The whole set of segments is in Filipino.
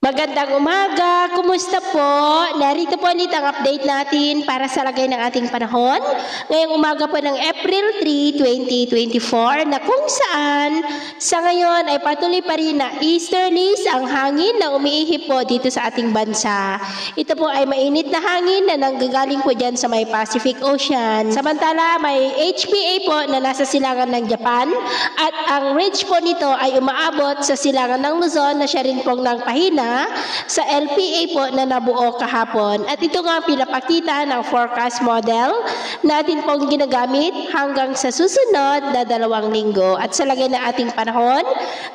Magandang umaga, kumusta po? Narito po ulit ang update natin para sa lagay ng ating panahon. Ngayong umaga po ng April 3, 2024 na kung saan sa ngayon ay patuloy pa rin na easterlies ang hangin na umiihip po dito sa ating bansa. Ito po ay mainit na hangin na nanggagaling po dyan sa may Pacific Ocean. Samantala may HPA po na nasa silangan ng Japan at ang ridge po nito ay umaabot sa silangan ng Luzon na siya rin pong nagpahina sa LPA po na nabuo kahapon. At ito nga pinapakita ng forecast model natin pong ginagamit hanggang sa susunod na 2 linggo. At sa lagay ng ating panahon,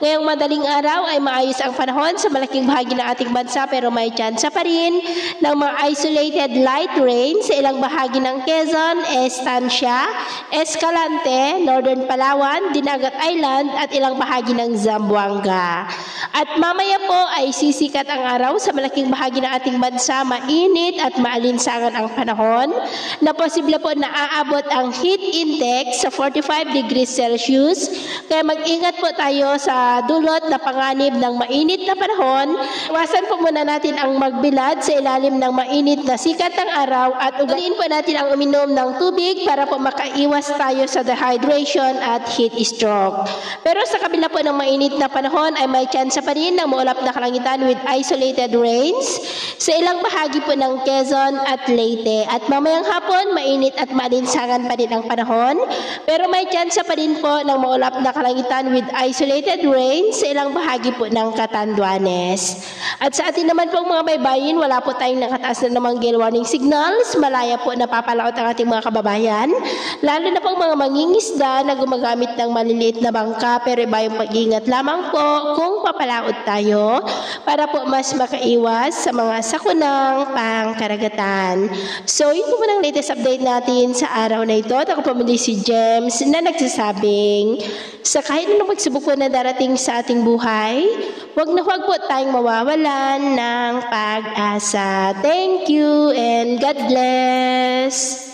ngayong madaling araw ay maayos ang panahon sa malaking bahagi ng ating bansa pero may tsansa pa rin ng mga isolated light rain sa ilang bahagi ng Quezon, Estancia, Escalante, Northern Palawan, Dinagat Island at ilang bahagi ng Zamboanga. At mamaya po ay sisikat ang araw sa malaking bahagi ng ating bansa, mainit at maalinsangan ang panahon na posible po na aabot ang heat index sa 45 degrees Celsius. Kaya mag-ingat po tayo sa dulot na panganib ng mainit na panahon. Iwasan po muna natin ang magbilad sa ilalim ng mainit na sikat ng araw at ugaliin po natin ang uminom ng tubig para po makaiwas tayo sa dehydration at heat stroke. Pero sa kabila po ng mainit na panahon ay may chance pa rin ng maulap na kalangitan with isolated rains sa ilang bahagi po ng Quezon at Leyte. At mamayang hapon, mainit at maalinsangan pa din ang panahon. Pero may chance pa din po ng maulap na kalangitan with isolated rains sa ilang bahagi po ng Catanduanes. At sa atin naman pong mga baybayin, wala po tayong nakataas na namang gale warning signals. Malaya po napapalaot ang ating mga kababayan. Lalo na pong mga mangingisda na gumagamit ng maliliit na bangka. Pero iba yung pag-iingat lamang po kung papalaot tayo para po mas makaiwas sa mga sakunang pangkaragatan. So, yun po ang latest update natin sa araw na ito. At ako po muli si James na nagsasabing sa kahit anong pagsubok po na darating sa ating buhay, huwag na huwag po tayong mawawalan ng pag-asa. Thank you and God bless!